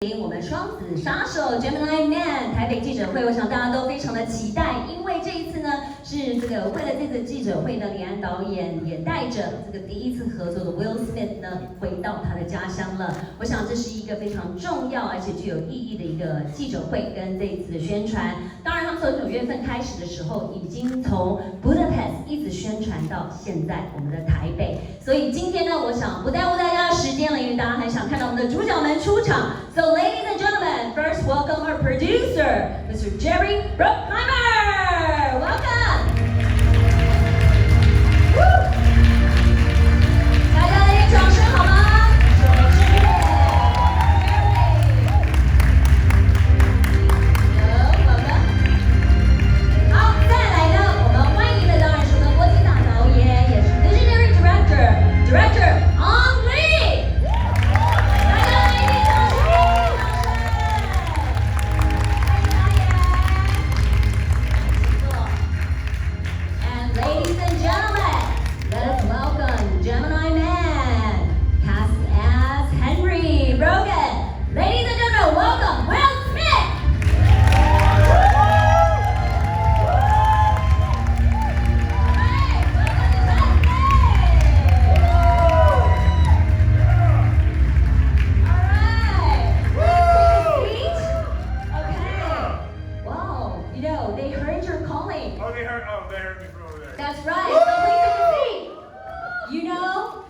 我们双子杀手 Gemini Man 台北记者会，我想大家都非常的期待，因为这一次呢是为了这次记者会呢，李安导演也带着第一次合作的 威尔史密斯呢回到他的家乡了。我想这是一个非常重要而且具有意义的一个记者会跟这一次的宣传。当然，他们从9月份开始的时候，已经从 Budapest 一直宣传到现在我们的台北。所以今天呢，我想不耽误大家的时间了，因为大家很想看到我们的主角们出场。So ladies and gentlemen, first welcome our producer, Mr. Jerry Bruckheimer. Welcome. 大家来点掌声好吗？好，再来呢，我们欢迎的当然是我们国际大导演，也是 Visionary Director On Lee。大家来一点掌声！And ladies and gentlemen, let us welcome Gemini Man, cast as Henry Brogan. Ladies and gentlemen, welcome Will Smith. They heard your calling. Oh, they heard me from over there. That's right. So please take a seat. You know,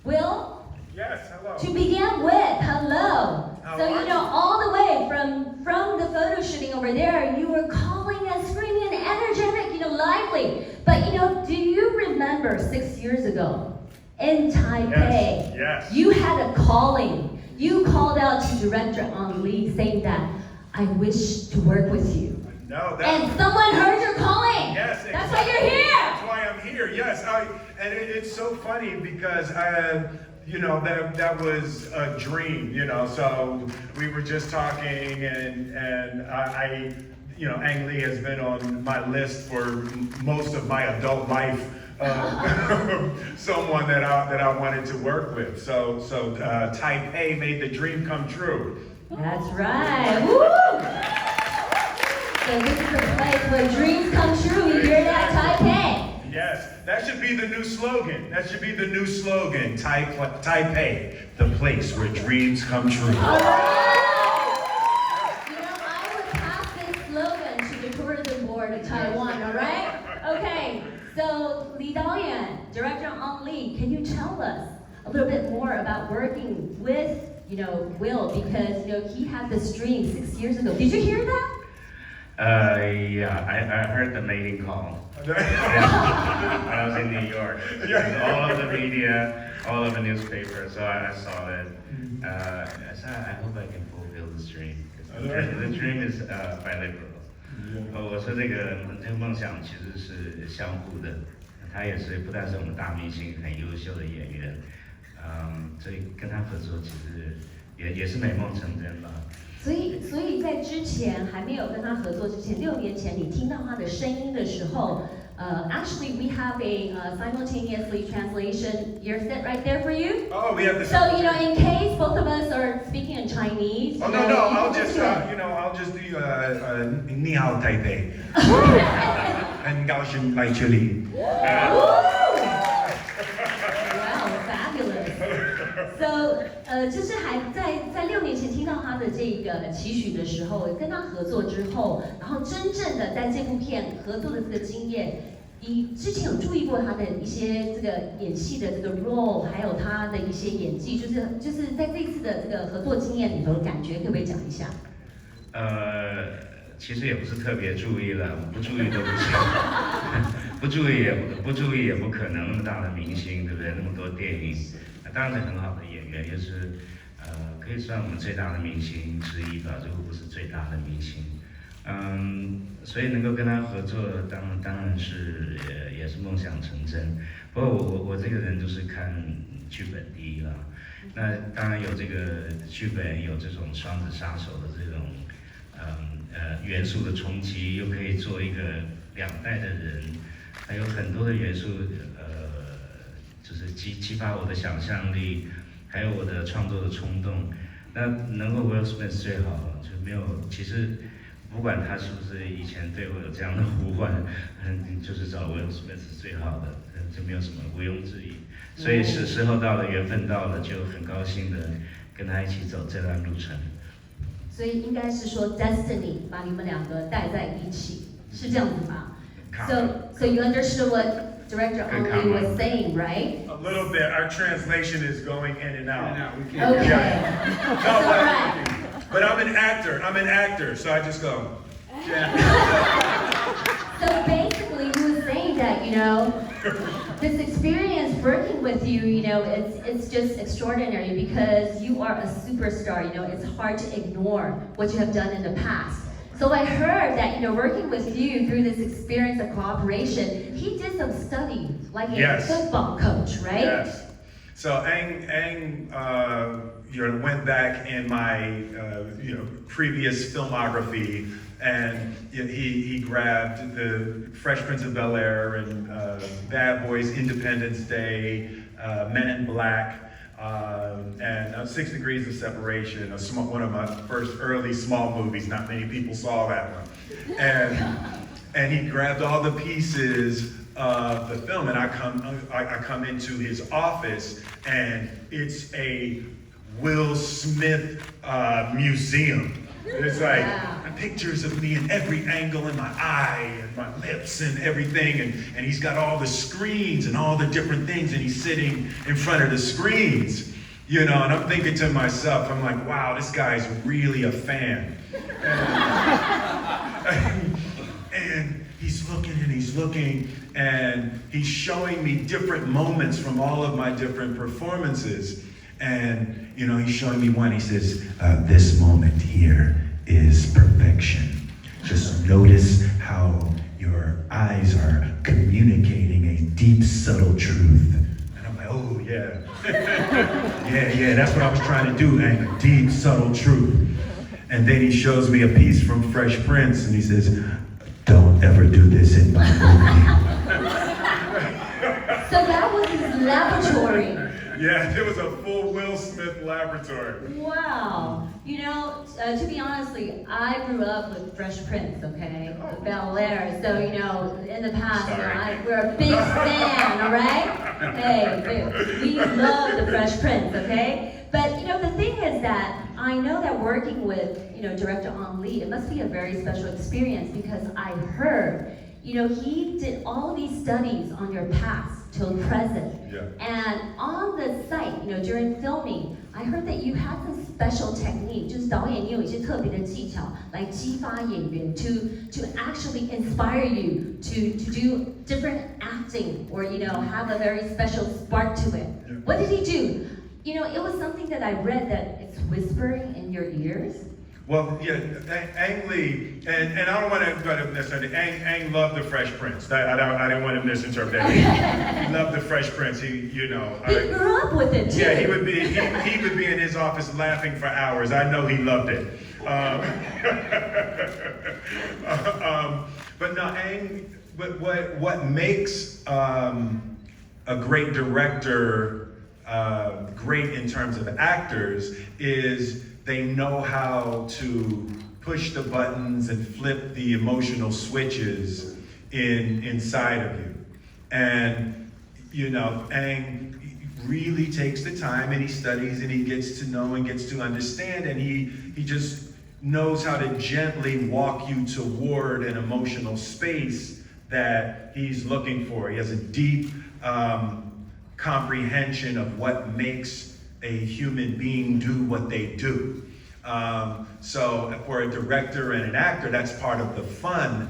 Will, Yes, hello. to begin with, hello. How So are you know, you? all the way from the photo shooting over there, you were calling and screaming and energetic, lively. But do you remember 6 years ago in Taipei? Yes. You had a calling. You called out to director On Lee saying that I wish to work with you. No, And someone heard your calling. Yes, That's why you're here. That's why I'm here. Yes, and it's so funny because that was a dream. So we were just talking, and I Ang Lee has been on my list for most of my adult life. Someone that I wanted to work with. So Taipei made the dream come true. That's right. Woo! So this is a place where dreams come true. You hear that, Taipei? Yes, that should be the new slogan. Taipei, the place where dreams come true. All right. I would pass this slogan to the tourism board of Taiwan. All right? Okay. So Li Daoyan, director On Lee, can you tell us a little bit more about working with Will, because he had this dream 6 years ago. Did you hear that? Yeah, I heard the mating call. When I was in New York. All of the media, all of the newspapers, so I saw it. I said, I hope I can fulfill this dream. The dream is bilateral. 我说这个梦想其实是相互的，他也是不但是我们大明星，很优秀的演员，所以跟他合作其实也是美梦成真了。所以在之前还没有跟他合作之前，6年前你听到他的声音的时候，actually we have a simultaneously translation earset right there for you. Oh, we have the. So in case both of us are speaking in Chinese. Oh no, I'll just do 你好台北，很高兴来这里。Wow, fabulous. So 就是还在6年前听到他的这个期许的时候，跟他合作之后，然后真正的在这部片合作的这个经验，你之前有注意过他的一些这个演戏的这个 role， 还有他的一些演技，就是在这一次的这个合作经验里头的感觉，可不可以讲一下？其实也不是特别注意了，不注意都不行，不注意也不可能那么大的明星，对不对？那么多电影，当然是很好的演员，也是可以算我们最大的明星之一吧，如果不是最大的明星。所以能够跟他合作，当然是也是梦想成真。不过我这个人就是看剧本第一了，那当然有这个剧本，有这种双子杀手的这种元素的冲击，又可以做一个2代的人，还有很多的元素，就是激发我的想象力，还有我的创作的冲动。那能够 Will Smith 最好了，就没有，其实不管他是不是以前对我有这样的呼唤，就是找 Will Smith 是最好的，就没有什么毋庸置疑。所以时候到了，缘分到了，就很高兴的跟他一起走这段路程。所以应该是说 destiny 把你们两个带在一起，是这样子吧 ？So you understood what Director Ang Lee was saying, right? A little bit. Our translation is going in and out. Okay. That's all right. But I'm an actor, so I just go. Yeah. So basically, he was saying that, you know, this experience working with you, you know, it's just extraordinary because you are a superstar. You know, it's hard to ignore what you have done in the past. So I heard that, you know, working with you through this experience of cooperation, he did some study, like a football coach, right? Yes. So Ang went back in my previous filmography, and he grabbed the Fresh Prince of Bel-Air and Bad Boys, Independence Day, Men in Black, and 6 Degrees of Separation, one of my first early small movies. Not many people saw that one, and he grabbed all the pieces of the film, and I come into his office, and it's a Will Smith museum. It's like pictures of me in every angle in my eye and my lips and everything, and he's got all the screens and all the different things, and he's sitting in front of the screens, you know, and I'm thinking to myself, I'm like, wow, this guy's really a fan. And he's looking, and he's showing me different moments from all of my different performances. And, you know, he's showing me one, he says, this moment here is perfection. Just notice how your eyes are communicating a deep, subtle truth. And I'm like, oh, yeah. yeah, that's what I was trying to do, man, a deep, subtle truth. And then he shows me a piece from Fresh Prince, and he says, don't ever do this in my movie. So that was his laboratory. Yeah, it was a full Will Smith laboratory. Wow. You know, to be honestly, I grew up with Fresh Prince, okay? Bel-Air. So, you know, in the past, you know, we're a big fan, all right? Hey, we love the Fresh Prince, okay? But, you know, the thing is that I know that working with, you know, Director Ang Lee, it must be a very special experience because I heard, you know, he did all these studies on your past till present. Yeah. And on the site, you know, during filming, I heard that you had some special technique, 就是导演你有一些特别的技巧来激发演员 to actually inspire you to do different acting or, you know, have a very special spark to it. Yeah. What did he do? You know, it was something that I read that it's whispering in your ears. Well, yeah, Ang Lee, and I don't want to necessarily, Ang loved the Fresh Prince. I didn't want to misinterpret it. He loved the Fresh Prince. He grew up with it too. Yeah, he would be in his office laughing for hours. I know he loved it. But no, Ang, what makes a great director great in terms of actors is they know how to push the buttons and flip the emotional switches inside of you. And, you know, Ang really takes the time and he studies and he gets to know and gets to understand, and he just knows how to gently walk you toward an emotional space that he's looking for. He has a deep comprehension of what makes a human being do what they do. So for a director and an actor, that's part of the fun.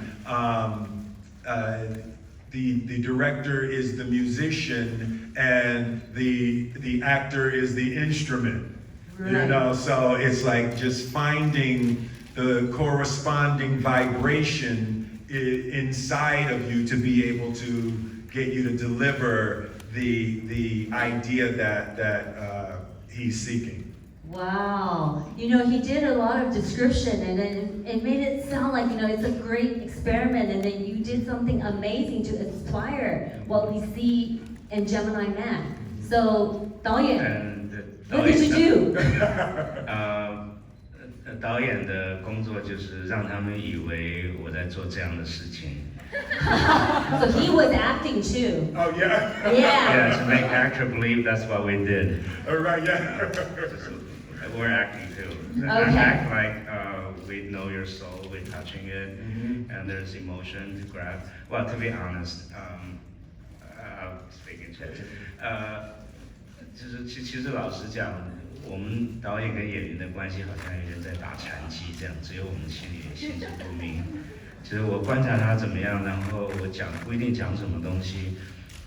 The director is the musician and the actor is the instrument. Right. You know, so it's like just finding the corresponding vibration inside of you to be able to get you to deliver the idea that he's seeking. Wow. You know, he did a lot of description and then it made it sound like, you know, it's a great experiment, and then you did something amazing to inspire what we see in Gemini Man. So, 导演 What did you do? 导演的工作就是让他们以为我在做这样的事情。So he was acting too. Oh yeah. Yeah. Yeah, to make actor believe that's what we did. All right, yeah. We're acting too. Okay. Act like we know your soul, we're touching it, and there's emotion to grab. Well, to be honest, I'll speak in Czech. 就是其实老实讲，我们导演跟演员的关系好像有点在打禅机这样，只有我们心里心知肚明。就是我观察他怎么样，然后我讲不一定讲什么东西，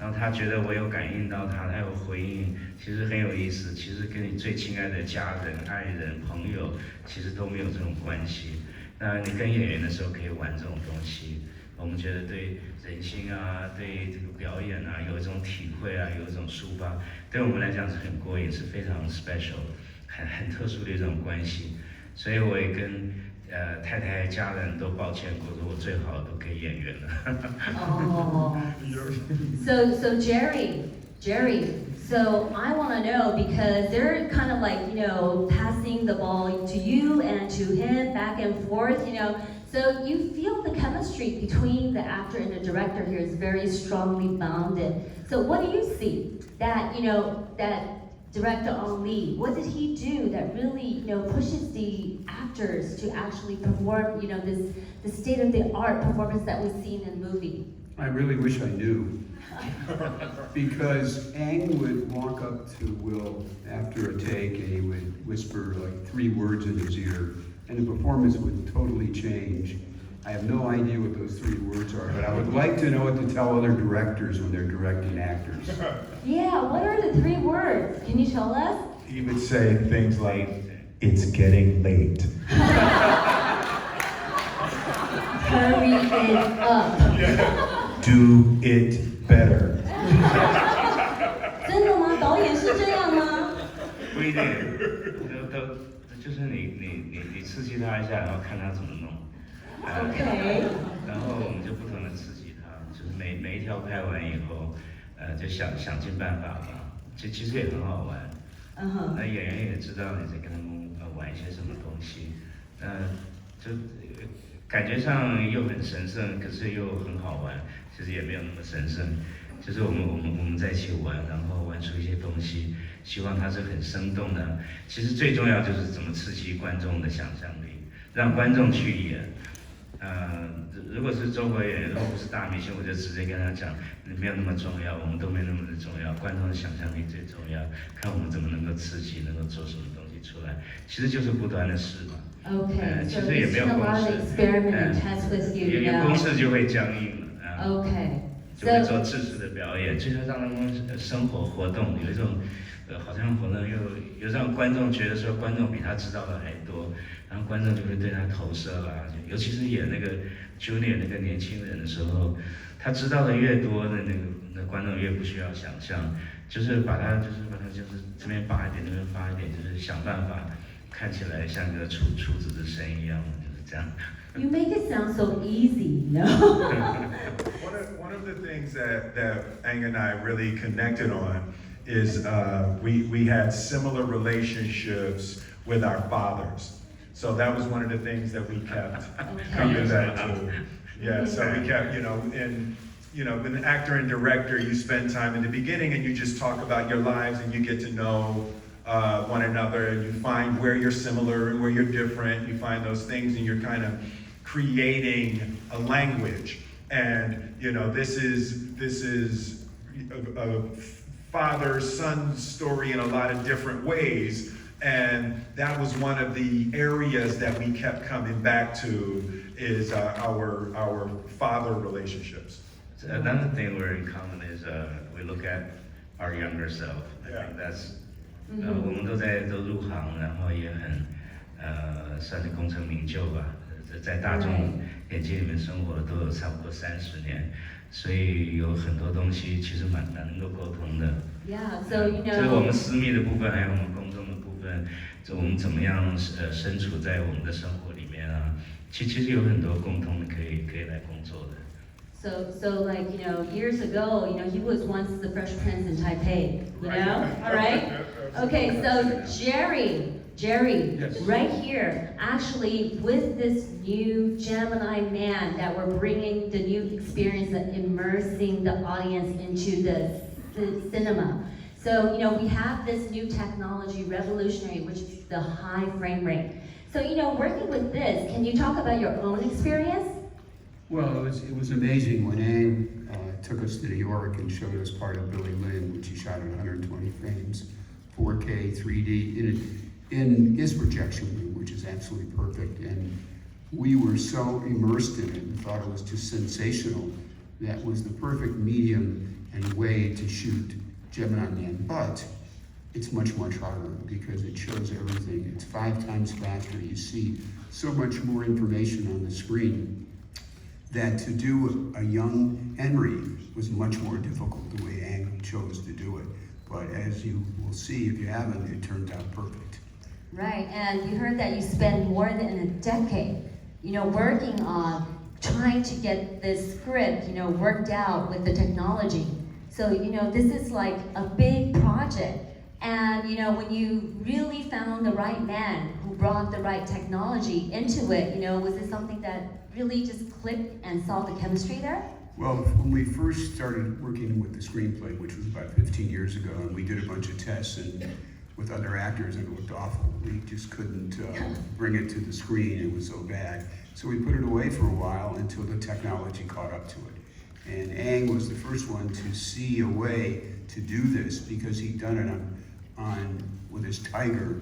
然后他觉得我有感应到他，他有回应，其实很有意思。其实跟你最亲爱的家人、爱人、朋友，其实都没有这种关系。那你跟演员的时候可以玩这种东西，我们觉得对人心啊，对这个表演啊，有一种体会啊，有一种抒发，对我们来讲是很过瘾，是非常 special， 很特殊的一种关系。所以我也跟太太家人都抱歉过，说我最好都给演员了。Oh. So Jerry. So I want to know because they're kind of like passing the ball to you and to him back and forth. So you feel the chemistry between the actor and the director here is very strongly bounded. So what do you see that that director on Lee? What did he do that really pushes the actors to actually perform the state of the art performance that we've seen in the movie? I really wish I knew. Because Ang would walk up to Will after a take and he would whisper like 3 words in his ear and the performance would totally change. I have no idea what those 3 words are, but I would like to know what to tell other directors when they're directing actors. Yeah, what are the 3 words? Can you tell us? He would say things like, "It's getting late." Hurry it up. Do it better. 真的吗？导演是这样吗？不一定，就是你刺激他一下，然后看他怎么弄。OK。然后我们就不同的刺激他，就是每一条拍完以后，就想尽办法吧。其实也很好玩。那演员也知道你在跟他们玩一些什么东西，就感觉上又很神圣，可是又很好玩。其实也没有那么神圣，就是我们在一起玩，然后玩出一些东西，希望它是很生动的。其实最重要就是怎么刺激观众的想象力，让观众去演。如果是中国演员，如果不是大明星，我就直接跟他讲，你没有那么重要，我们都没那么的重要，观众的想象力最重要，看我们怎么能够刺激，能够做什么东西出来，其实就是不断的试嘛。Okay, 其 so 实也 he's 没有 done a 公 lot 式 of experiment and test with you, 有公式就会僵硬了。Okay. 就会做自制的表演，就是让他们生活活动，有一种好像活动又让观众觉得说观众比他知道的还多，然后观众就会对他投射啦。尤其是演那个 Junior 那个年轻人的时候，他知道的越多，那观众越不需要想象，就是把他这边拔一点，那边拔一点，就是想办法看起来像个处子之身一样，就是这样。You make it sound so easy, One of the things that Ang and I really connected on is we had similar relationships with our fathers. So that was one of the things that we kept coming back to. Yeah, so we kept, with an actor and director, you spend time in the beginning and you just talk about your lives and you get to know one another and you find where you're similar and where you're different. You find those things and you're kind of creating a language. And this is a father-son story in a lot of different ways. And that was one of the areas that we kept coming back to is our father relationships. Another thing we're in common is we look at our younger self. I think that's 我们都入行，然后也很算是功成名就吧。在大众眼睛里面生活都有差不多30年，所以有很多东西其实蛮能够沟通的。Yeah, so 就是我们私密的部分，还有我们公众的部分，就我们怎么样身处在我们的生活里面啊，其实有很多共通的可以来工作的。So like, years ago, he was once the Fresh Prince in Taipei, all right? Okay, so Jerry, Yes. right here, actually with this new Gemini Man that we're bringing the new experience of immersing the audience into the cinema. So, we have this new technology, revolutionary, which is the high frame rate. So, working with this, can you talk about your own experience? Well, it was amazing when Ang took us to New York and showed us part of Billy Lynn, which he shot at 120 frames, 4K, 3D, in his projection room, which is absolutely perfect. And we were so immersed in it and thought it was just sensational. That was the perfect medium and way to shoot Gemini Man. But it's much, much harder because it shows everything. It's 5 times faster. You see so much more information on the screen. That to do a young Henry was much more difficult the way Ang chose to do it. But as you will see, if you haven't, it turned out perfect. Right, and we heard that you spent more than a decade, working on trying to get this script, worked out with the technology. So, this is like a big project. And, when you really found the right man who brought the right technology into it, was it something that really just clicked and saw the chemistry there? Well, when we first started working with the screenplay, which was about 15 years ago, and we did a bunch of tests and with other actors, and it looked awful. We just couldn't bring it to the screen. It was so bad. So we put it away for a while until the technology caught up to it. And Ang was the first one to see a way to do this because he'd done it with his tiger,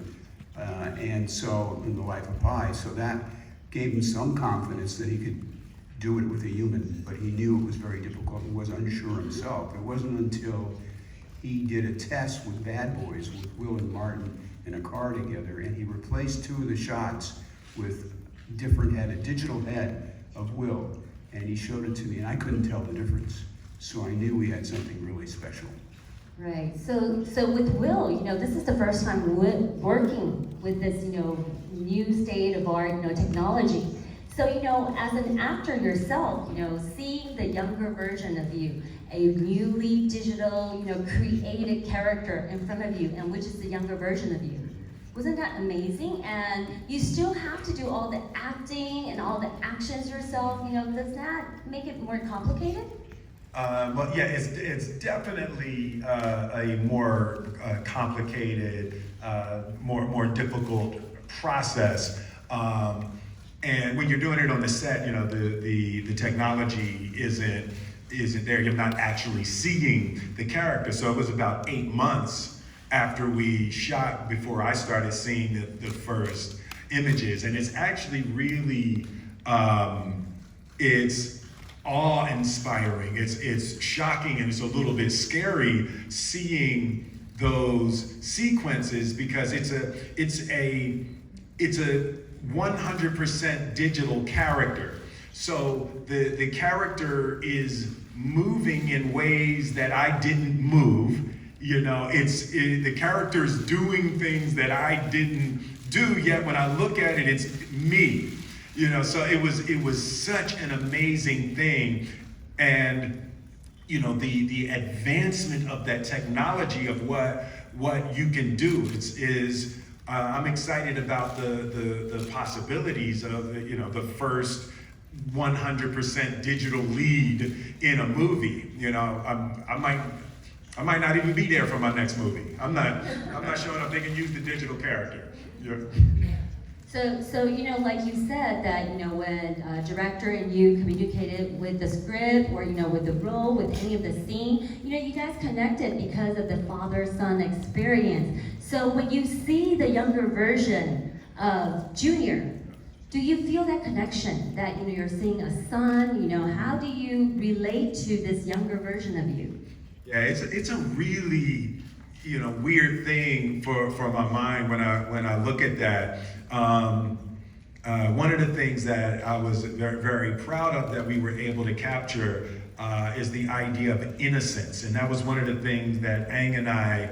and so in The Life of Pi. So that gave him some confidence that he could do it with a human, but he knew it was very difficult. He was unsure himself. It wasn't until he did a test with Bad Boys with Will and Martin in a car together, and he replaced 2 of the shots with a digital head of Will, and he showed it to me, and I couldn't tell the difference. So I knew we had something really special. Right. So with Will, this is the first time working with this, new state of art, technology. So, as an actor yourself, seeing the younger version of you, a newly digital, created character in front of you, and which is the younger version of you. Wasn't that amazing? And you still have to do all the acting and all the actions yourself, does that make it more complicated? Well, yeah, it's definitely a more complicated, more difficult process. And when you're doing it on the set, the technology isn't there. You're not actually seeing the character. So it was about 8 months after we shot before I started seeing the first images, and it's actually really it's awe-inspiring. It's shocking, and it's a little bit scary seeing those sequences because it's a 100% digital character. So the character is moving in ways that I didn't move. The character is doing things that I didn't do, yet when I look at it, it's me. So it was such an amazing thing. And the advancement of that technology of what you can do is I'm excited about the possibilities of the first 100% digital lead in a movie. I might not even be there for my next movie. I'm not showing up. They can use the digital character. Yeah. So like you said that when director and you communicated with the script or with the role, with any of the scene, you guys connected because of the father-son experience. So when you see the younger version of Junior, do you feel that connection that you're seeing a son? How do you relate to this younger version of you? Yeah, it's a really weird thing for my mind when I look at that. One of the things that I was very, very proud of that we were able to capture is the idea of innocence, and that was one of the things that Ang and I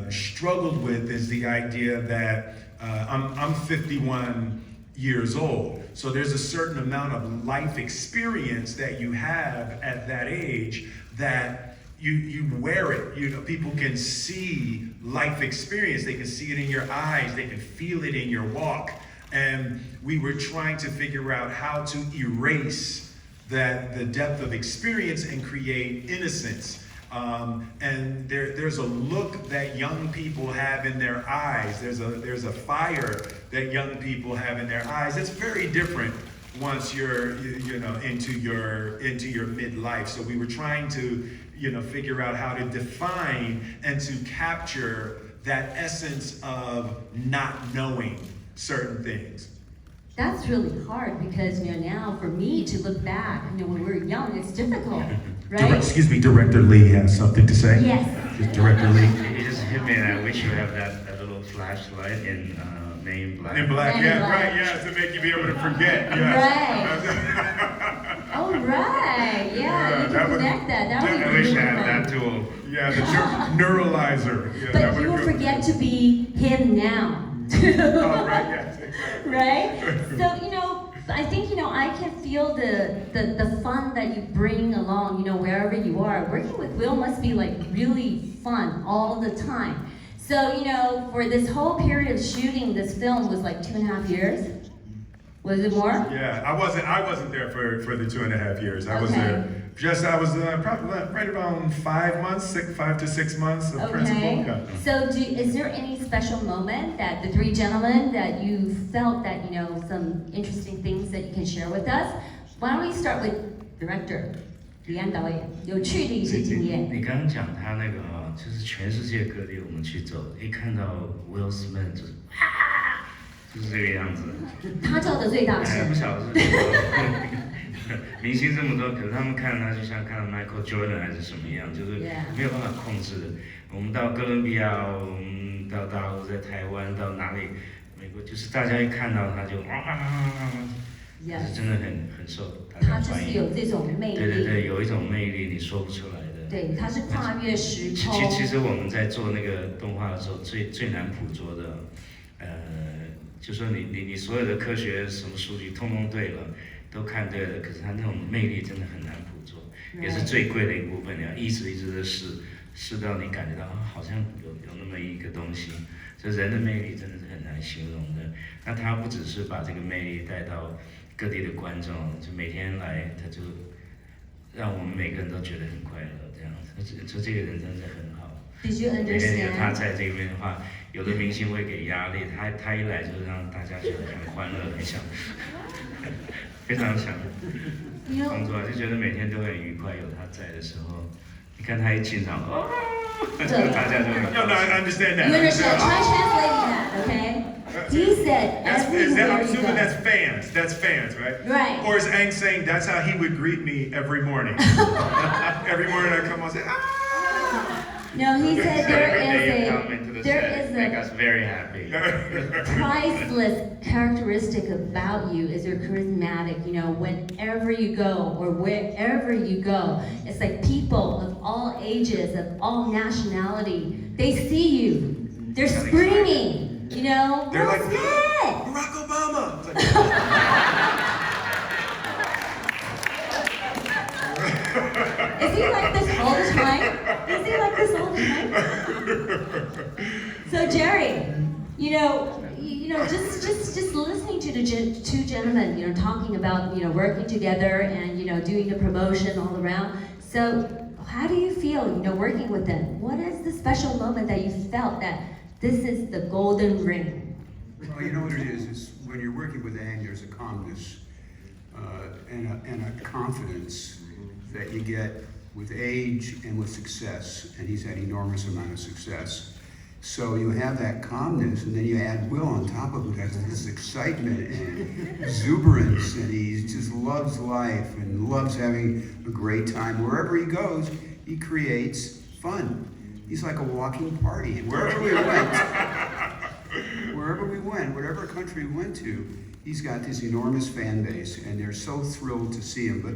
struggled with. Is the idea that I'm 51 years old. So there's a certain amount of life experience that you have at that age that you wear it. You know, people can see life experience. They can see it in your eyes. They can feel it in your walk. And we were trying to figure out how to erase the depth of experience and create innocence. And there's a look that young people have in their eyes. There's a fire that young people have in their eyes. It's very different once you're into your midlife. So we were trying to figure out how to define and to capture that essence of not knowing certain things. That's really hard because now for me to look back, when we were young, it's difficult, right? Excuse me, Director Lee has something to say. Yes. Just Director Lee. It just hit me, and I wish you have that little flashlight in Men in Black. In black, Men in yeah, Black. right, yes, to make you be able to forget. Yes. Right. Oh, right. Yeah, you that can would- connect that. That would be I wish I beautiful. had that tool. Yeah, the neuralizer. Yeah, that But would you will go- forget to be him now. Oh, right, yes, exactly. Right? So, I think, I can feel the fun that you bring along, wherever you are. Working with Will must be like really fun all the time. So, for this whole period of shooting this film was like 2.5 years? Was it more? Yeah, I wasn't there for the 2.5 years. I was Okay. there. I was probably right around 5 months, 5 to 6 months of principal. Okay. Yeah. So is there any special moment that the three gentlemen that you felt that, some interesting things that you can share with us? Why don't we start with director, 李安导演，有趣的一些经验。你刚刚讲他那个就是全世界各地我们去走，一看到 Will Smith 就是就是这个样子。他叫的最大声不。晓得是什么明星这么多，可是他们看他就像看到 Michael Jordan 还是什么样，就是没有办法控制的。我们到哥伦比亚，我们到大陆，在台湾，到哪里，美国，就是大家一看到他就就是真的很受大他就家欢迎。是有这种魅力。对对对，有一种魅力，你说不出来的。对，他是跨越时空。其实我们在做那个动画的时候，最难捕捉的，就说你所有的科学什么数据通通对了，都看对了，可是他那种魅力真的很难捕捉，也是最贵的一部分。你要一直的试到你感觉到好像有那么一个东西，所以人的魅力真的是很难形容的。那他不只是把这个魅力带到各地的观众，就每天来，他就让我们每个人都觉得很快乐，这样子。就这个人真的很好。Did you 他 understand? 在这边的话，有的明星会给压力，他一来就是让大家觉得很欢乐，很想，非常想工作，就觉得每天都很愉快。有他在的时候，你看他一进场，大家就很高兴。No, I understand that. You understand? Try translating that, okay? He said I'm everywhere you assuming go. that's fans. That's fans, right? Right. Or is Aang saying that's how he would greet me every morning? Every morning I come on and say, No, he said Every day you come into the there set, is make a us very happy. priceless characteristic about you is you're charismatic. Whenever you go or wherever you go, it's like people of all ages, of all nationality, they see you. They're screaming. They're like, Will Smith! Barack Obama. It's like, Is he like this all the time? Is he like this all the time? So Jerry, just listening to the two gentlemen, talking about working together and doing the promotion all around. So how do you feel, working with them? What is the special moment that you felt that this is the golden ring? Well, you know what it is when you're working with Aang, there's a calmness and a confidence that you get with age and with success, and he's had enormous amount of success. So you have that calmness, and then you add Will on top of it, has this excitement and exuberance, and he just loves life and loves having a great time. Wherever he goes, he creates fun. He's like a walking party. And wherever we went, whatever country we went to, he's got this enormous fan base, and they're so thrilled to see him. But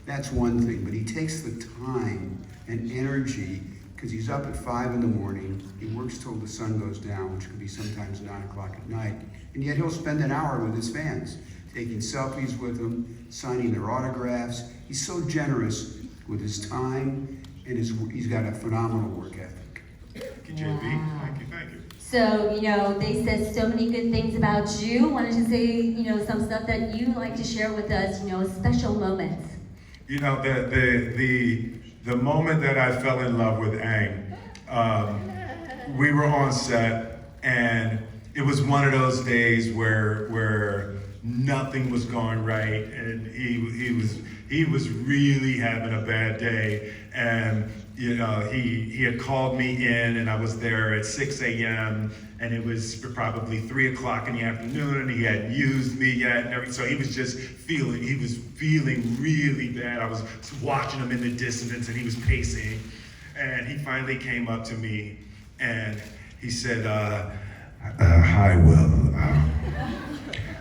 that's one thing. But he takes the time and energy, because he's up at 5 in the morning, he works till the sun goes down, which could be sometimes 9 o'clock at night, and yet he'll spend an hour with his fans, taking selfies with them, signing their autographs. He's so generous with his time, and he's got a phenomenal work ethic. Thank you, JB. Wow. Thank you. So, they said so many good things about you. Why don't you say, some stuff that you like to share with us, special moments? The moment that I fell in love with Aang, we were on set, and it was one of those days where nothing was going right, and he was really having a bad day, and he had called me in, and I was there at 6 a.m. and it was probably 3 o'clock in the afternoon, and he hadn't used me yet, and everything. So he was feeling really bad. I was watching him in the distance, and he was pacing, and he finally came up to me, and he said, "Hi, Will.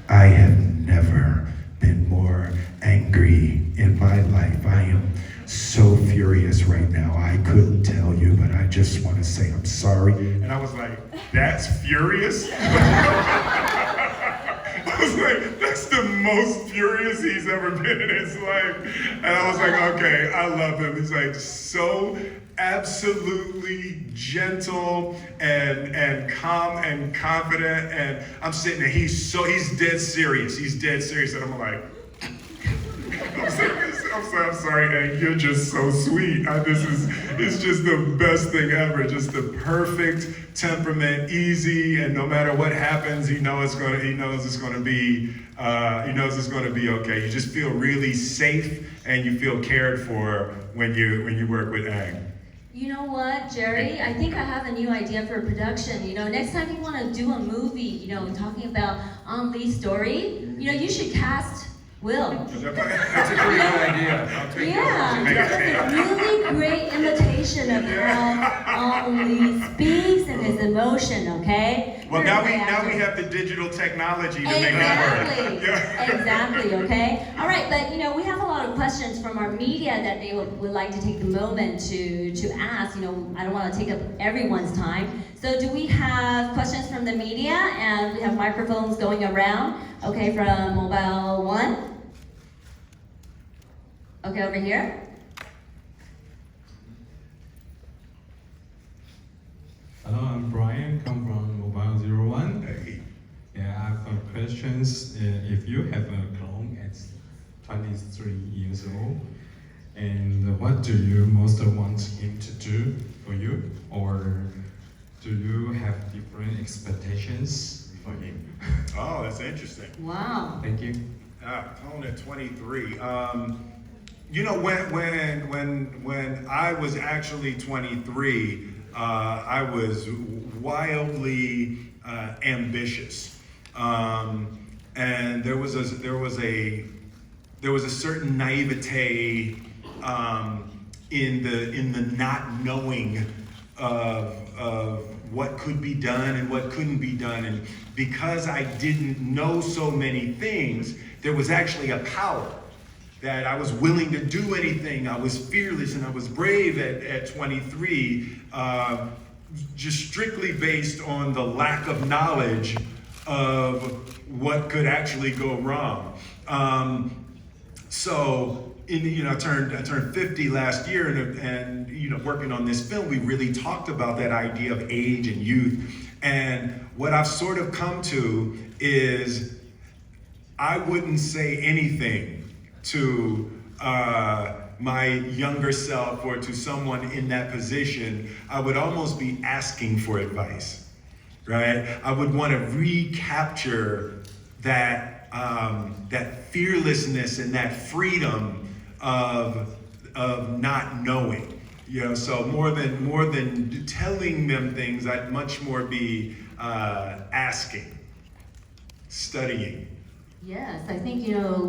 I have never been more angry in my life. I am so furious right now. I couldn't tell you, but I just want to say I'm sorry." And I was like, "That's furious?" I was like, that's the most furious he's ever been in his life. And I was like, okay, I love him. He's like so absolutely gentle and calm and confident. And I'm sitting there, he's dead serious. He's dead serious. And I'm like, I'm sorry, Hank, you're just so sweet. It's just the best thing ever. Just the perfect temperament, easy, and no matter what happens, he knows it's gonna be okay. You just feel really safe and you feel cared for when you work with Aang. You know what, Jerry? I think I have a new idea for production. Next time you want to do a movie, talking about Ang Lee's story, you should cast Will. That's a pretty good idea. I'll take Yeah, that's a really great imitation of how Ang Lee speaks and his emotion, okay? Well, now we have the digital technology to make that work. Exactly, okay? All right, but we have a lot of questions from our media that they would like to take the moment to ask. I don't want to take up everyone's time. So do we have questions from the media? And we have microphones going around. Okay, from Mobile 1. Okay, over here. Hello, I'm Brian, come from Mobile 01. Hey. Yeah, I have some questions. If you have a clone at 23 years old, and what do you most want him to do for you? Or do you have different expectations for him? Oh, that's interesting. Wow. Thank you. Clone at 23. When I was actually 23, I was wildly ambitious, and there was a certain naivete in the not knowing of what could be done and what couldn't be done, and because I didn't know so many things, there was actually a power that I was willing to do anything. I was fearless and I was brave at 23, just strictly based on the lack of knowledge of what could actually go wrong. I turned 50 last year, and working on this film, we really talked about that idea of age and youth. And what I've sort of come to is I wouldn't say anything to my younger self or to someone in that position. I would almost be asking for advice, right? I would want to recapture that fearlessness and that freedom of not knowing. So more than telling them things, I'd much more be asking, studying. Yes, I think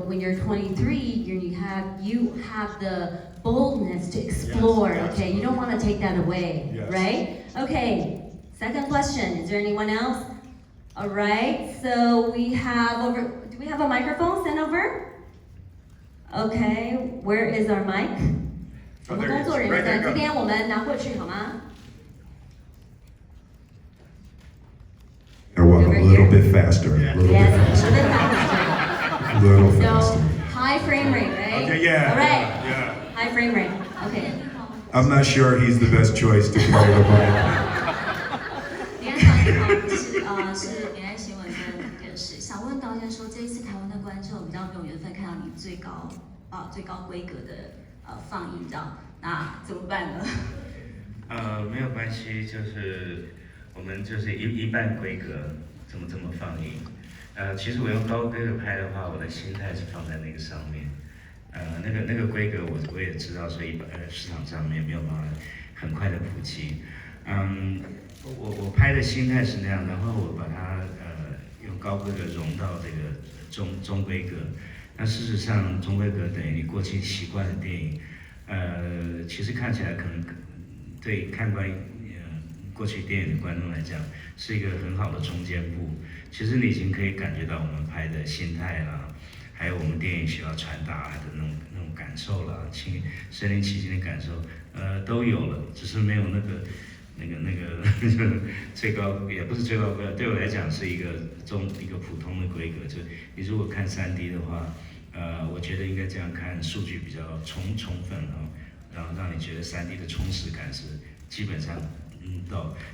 when you're 23, you have the boldness to explore. Yes, okay, you don't want to take that away, Yes. right? Okay. Second question. Is there anyone else? All right. So we have over. Do we have a microphone sent over? Okay. Where is our mic? 我们工作人员在这边，我们拿过去好吗？ Or walk a little bit faster, a little bit faster, a little faster. So high frame rate, right? Okay, yeah. All right. Yeah. High frame rate. Okay. I'm not sure he's the best choice to carry the mic. 李安导演是联爱新闻的电视，想问导演说，这一次台湾的观众比较没有缘分看到你最高规格的放映，这样，那怎么办呢？没有关系，就是我们就是一般规格怎么放映。其实我用高规格拍的话，我的心态是放在那个上面。那个规格我也知道，所以市场上面没有办法很快的普及。我拍的心态是那样，然后我把它用高规格融到这个中规格。那事实上中规格等于你过去习惯的电影，其实看起来可能对看过去电影的观众来讲是一个很好的中间部。其实你已经可以感觉到我们拍的心态啦。还有我们电影需要传达的那种感受啦，身临其境的感受，都有了，只是没有那个最高，也不是最高规格，对我来讲是一个普通的规格。就你如果看3D 的话，我觉得应该这样看，数据比较充分啊，然后让你觉得3D 的充实感是基本上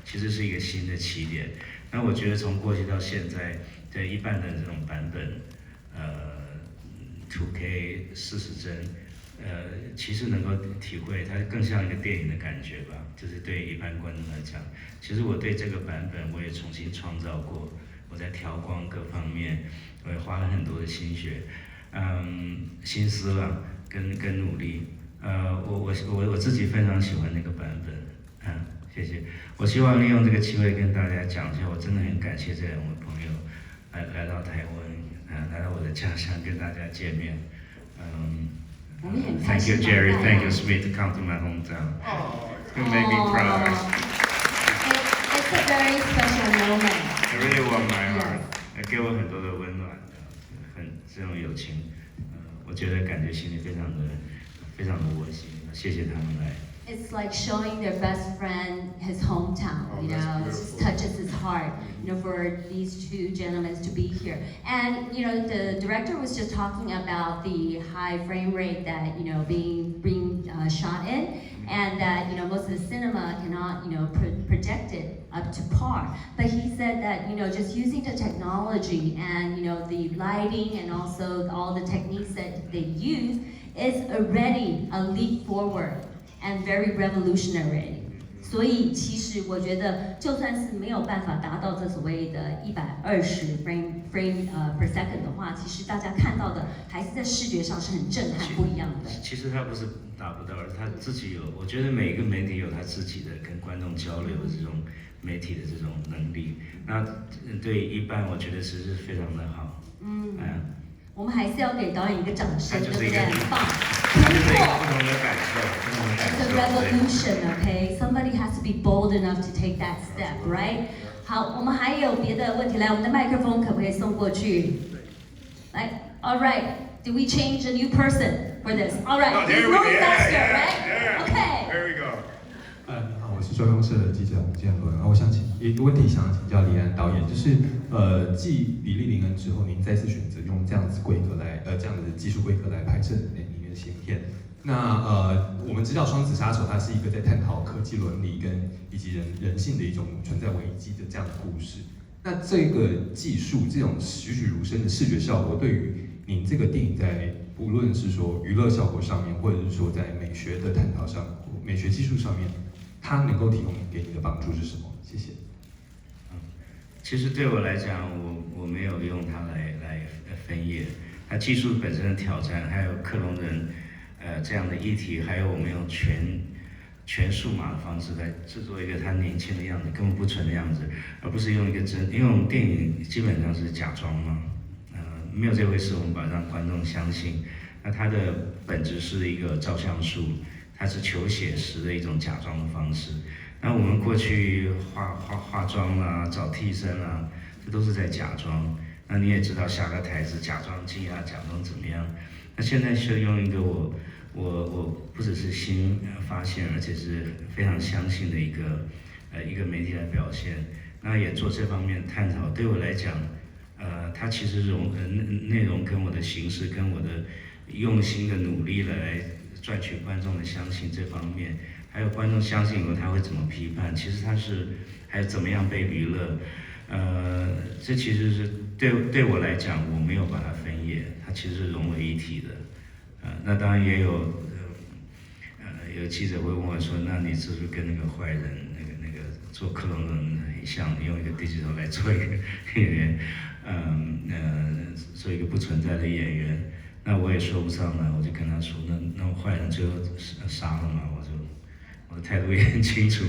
其实是一个新的起点。那我觉得从过去到现在，在一般的这种版本，2K 40帧，其实能够体会它更像一个电影的感觉吧，就是对一般观众来讲，其实我对这个版本我也重新创造过，我在调光各方面，我也花了很多的心血，心思了，跟努力，我自己非常喜欢那个版本，谢谢。我希望利用这个机会跟大家讲一下，我真的很感谢这2位朋友来到台湾，来到我的家乡跟大家见面。Thank you, Jerry. Thank you, Smith, to come to my hometown. You make me proud. It's a very special moment. It really warmed my heart. 给我很多的温暖，这种友情，我觉得感觉心里非常的窝心。谢谢他们来。It's like showing their best friend his hometown, you know, it just touches his heart, you know, for these two gentlemen to be here. And, you know, the director was just talking about the high frame rate that, you know, being shot in, and that, you know, most of the cinema cannot, you know, project it up to par. But he said that, you know, just using the technology and, you know, the lighting and also all the techniques that they use is already a leap forward.And very revolutionary， 所以其实我觉得，就算是没有办法达到这所谓的120 frame per second 的话，其实大家看到的还是在视觉上是很震撼、不一样的。其实他不是达不到，而他自己有，我觉得每一个媒体有他自己的跟观众交流的这种媒体的这种能力。那对一般我觉得是非常的好。我们还是要给导演一个掌声，对不对？很棒，突破。不同的感受，不同的感受。It's a revolution, okay? Somebody has to be bold enough to take that step, right? 好，我们还有别的问题，来，我们的麦克风可不可以送过去？来 ，All right. Did we change a new person for this? All right. He's going faster, right? Okay. There we go. 好，我是中央社的记者吴建伦。我想请一个问题，想请教李安导演，就是继比利林恩之后，您再次选择用这样子这样的技术规格来拍摄里面的新片。那我们知道《双子杀手》它是一个在探讨科技伦理以及人性的一种存在危机的这样的故事。那这个技术这种栩栩如生的视觉效果，对于您这个电影在不论是说娱乐效果上面，或者是说在美学的探讨上、美学技术上面，它能够提供给你的帮助是什么？谢谢。其实对我来讲，我没有用它来分野。它技术本身的挑战，还有克隆人这样的议题，还有我们用全数码的方式来制作一个他年轻的样子，根本不纯的样子，而不是用一个因为我们电影基本上是假装嘛，没有这回事，我们把让观众相信。那它的本质是一个照相术，它是求写实的一种假装的方式。那我们过去化妆啦、找替身啦，这都是在假装。那你也知道下个台子假装惊讶、假装怎么样？那现在是用一个我不只是新发现，而且是非常相信的一个媒体来表现。那也做这方面探讨，对我来讲，它其实内容跟我的形式，跟我的用心的努力来赚取观众的相信这方面，还有观众相信以后他会怎么批判，其实他是还有怎么样被娱乐，这其实是对我来讲，我没有把它分野，它其实是融为一体的。那当然也有记者会问我说，那你是不是跟那个坏人那个做克隆人很像，你用一个 digital 来做一个演员，做一个不存在的演员？那我也说不上来，我就跟他说，那坏人最后杀了嘛，我的态度也很清楚。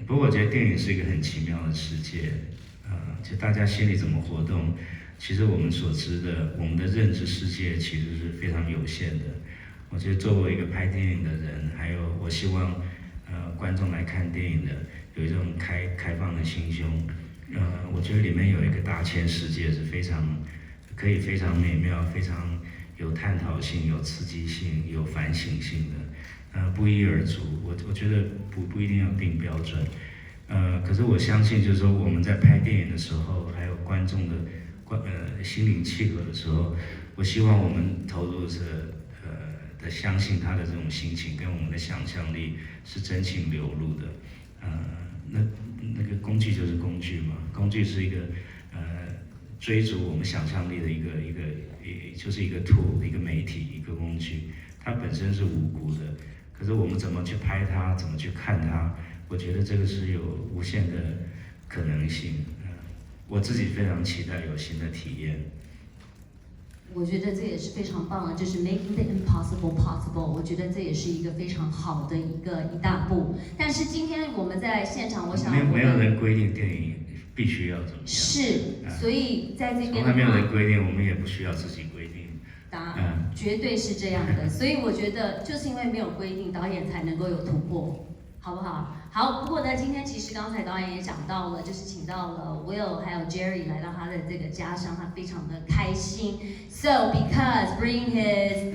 不过我觉得电影是一个很奇妙的世界，就大家心里怎么活动，其实我们所知的，我们的认知世界其实是非常有限的。我觉得作为一个拍电影的人，还有我希望观众来看电影的有一种开放的心胸，我觉得里面有一个大千世界是可以非常美妙、非常有探讨性、有刺激性、有反省性的，不一而足。我觉得不一定要定标准，可是我相信，就是说我们在拍电影的时候，还有观众的心灵契合的时候，我希望我们投入的相信他的这种心情跟我们的想象力是真情流露的，那个工具就是工具嘛，工具是一个追逐我们想象力的就是一个 tool， 一个媒体，一个工具，它本身是无辜的，可是我们怎么去拍它，怎么去看它，我觉得这个是有无限的可能性，我自己非常期待有新的体验。我觉得这也是非常棒的，就是 making the impossible possible。我觉得这也是一个非常好的一大步。但是今天我们在现场，我想没有人规定电影必须要怎么样。是，所以在这边从来没有人规定，我们也不需要自己规定。绝对是这样的。所以我觉得就是因为没有规定，导演才能够有突破，好不好？好，不过呢，今天其实刚才导演也讲到了，就是请到了 Will 还有 Jerry 来到他的这个家乡，他非常的开心。So because bring his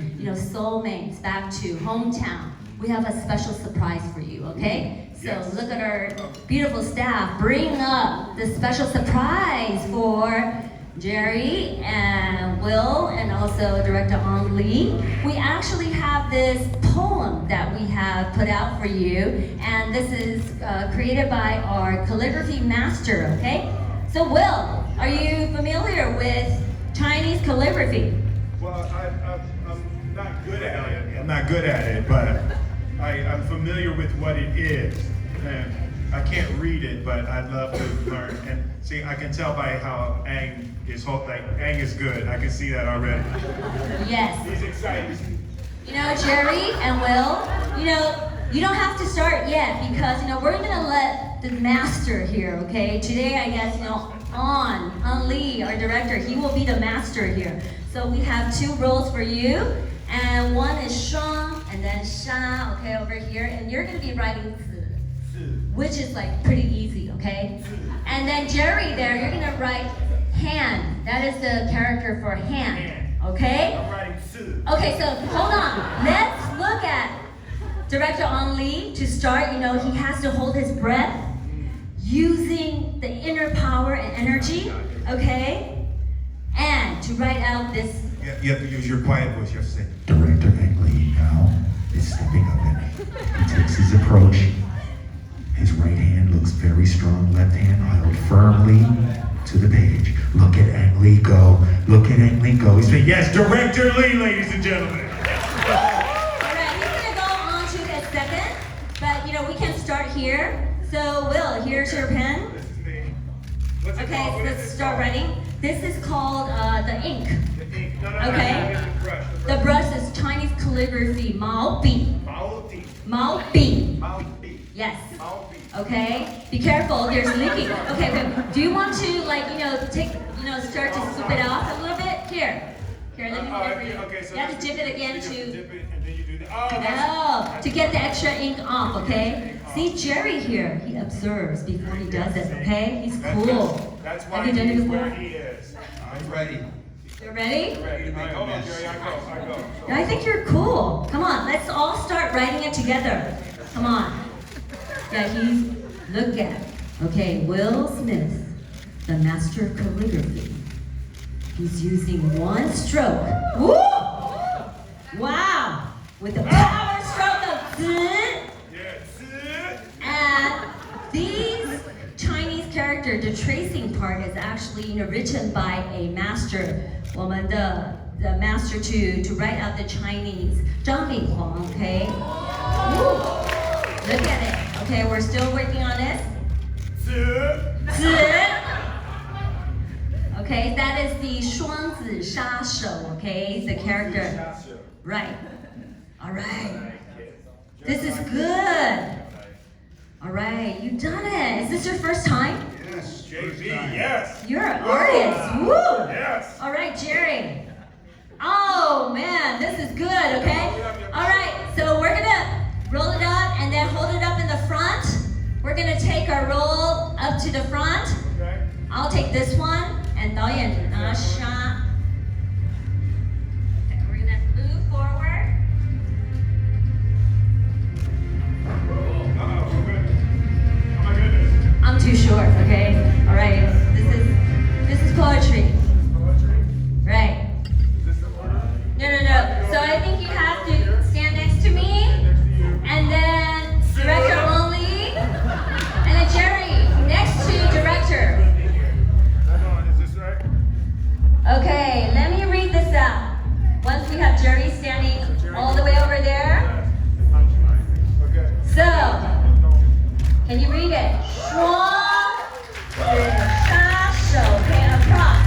soulmates back to hometown, we have a special surprise for you, okay? So look at our beautiful staff bring up the special surprise for Jerry and Will and also director Ang Lee. We actually have this poem that we have put out for you, and this is created by our calligraphy master, okay? So Will, are you familiar with Chinese calligraphy? Well, I'm not good at it. I'm not good at it, but I'm familiar with what it is. And I can't read it, but I'd love to learn. And see, I can tell by how Ang is Ang is good. I can see that already. Yes. He's excited. Jerry and Will, you don't have to start yet because, we're gonna let the master here, okay? Today, I guess, An Lee, our director, he will be the master here. So we have two roles for you, and one is Shuang and then Sha, okay, over here, and you're gonna be writing Zi, which is like pretty easy, okay? And then Jerry there, you're gonna write Han. That is the character for hand, okay? I'm writing Su. Okay, so hold on. Let's look at director An Lee to start. He has to hold his breath using the inner power and energy, okay? And to write out this. You have to use your quiet voice. You have to say, Director Ang Lee now is stepping up in. He takes his approach. His right hand looks very strong, left hand held firmly to the page. Look at Ang Lee go. Look at Ang Lee go. He's saying, yes, Director Lee, ladies and gentlemen. Alright, he's gonna go on to the second, but we can start here. So Will, here's your pen. This is me. What's it Okay, called? so What is let's this start called? writing. This is called the ink. The ink. No, Okay. The brush. The brush is Chinese calligraphy, Mao Bi. Mao Di. Mao Bi. Mao Di. Yes. Mao Di. Okay, be careful, there's leaking. Okay, do you want to start to scoop it off a little bit? Here, let me do it for you. Okay, so You have to dip it again so you to, dip it and then you do that. Oh, that's, to get the extra ink off, okay? See, Jerry here, he observes before he does it, okay? He's cool. That's Have why you done it he's before? where he is. I'm ready. You ready? Ready. Hold on, Jerry. I go. I think you're cool. Come on, let's all start writing it together. Come on. Yeah, look at. Okay, Will Smith, the master of calligraphy. He's using one stroke. Woo! Wow! With the power stroke of Z. And these Chinese character, the tracing part is actually written by a master. 我们的 the master to write out the Chinese. 张炳煌, okay? Woo! Look at it. Okay, we're still working on this. Okay, that is the 双子杀手, okay? The character. Right. All right. This is good. All right, you've done it. Is this your first time? Yes, JB. Yes. You're an artist. Woo! Yes. All right, Jerry. Oh man, this is good, okay? All right, so we're gonna roll it up and then hold it up in the front. We're gonna take our roll up to the front. Okay. I'll take this one and 导演拿下. Okay, we're gonna move forward. Uh-oh, good. Oh my goodness. I'm too short, okay? All right, this is poetry. Poetry? Right. Is this the order? No. So I think you have to stand next to me, Next to you. and then director only, and then Jerry next to director. Hold on, is this right? Okay, let me read this out. Once we have Jerry standing all the way over there. Okay. So, can you read it? 双子杀手 came across.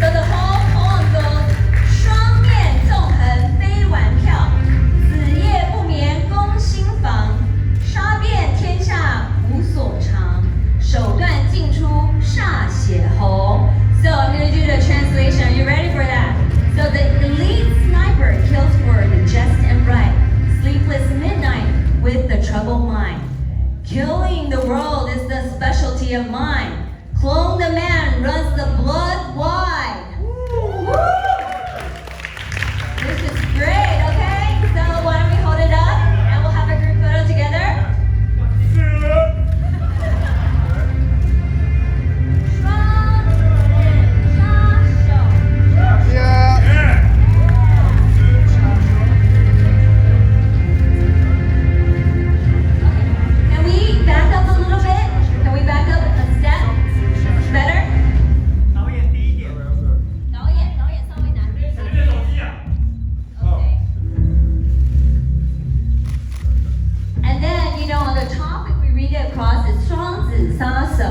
So the whole poem goes, 双面纵横飞玩票，子夜不眠攻心房，杀遍天下无所长，手段尽出歃血红。So I'm going to do the translation. Are you ready for that? So the elite sniper kills for the just and right. Sleepless midnight with the troubled mind. Killing the world is the specialty of mine. Clone the man runs the blood wide. Woo! This is great, okay? So why don't we hold it up and we'll have a group photo together? 双子杀手。 Can we back up a little bit? Can we back up a step? Better? 导演稍微难一点。Okay. And then, on the top, if we read it across, it's 双子杀手.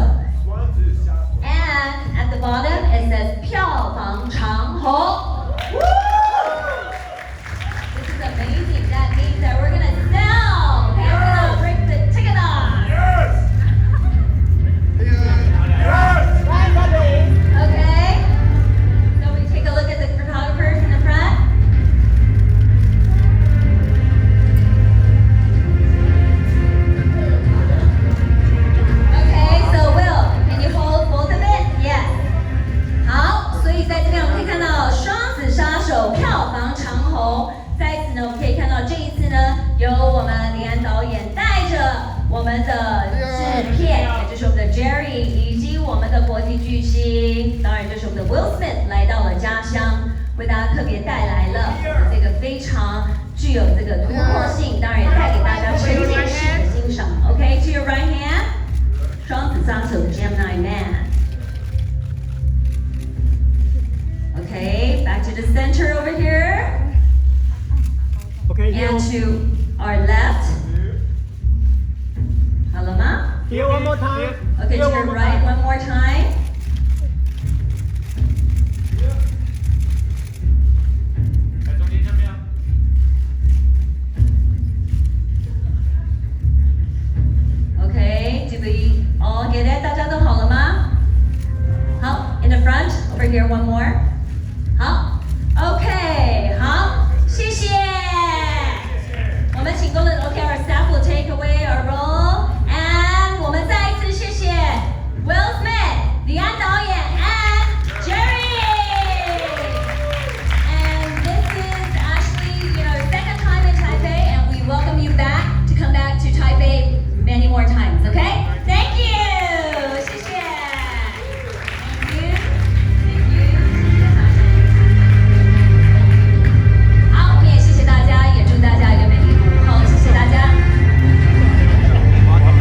And at the bottom, it says 票房长虹. Woo! This is amazing. That means that we're gonna sell. Okay, we're gonna break the ticket off. Yes! Yes! Okay. So we take a look at the photographers in the front. Okay, so Will, can you hold both of it? Yes. 好，所以在这边我们可以看到《双子杀手》票房长虹。在此呢，我们可以看到这一次呢，由我们李安导演带着我们的制片，也就是我们的 Jerry， 以及我们的国际巨星，当然就是我们的 Will Smith 来到了家乡，为大家特别带来了这个非常具有这个突破性，当然也带给大家沉浸式的欣赏。Okay, to your right hand， 双子杀手 Gemini Man。Okay, back to the center over here. Okay, And to our left. 好了吗 here one more time. Okay, to your right one more time. Okay, did we all get it? 大家都好了吗？好，in the front, over here one more.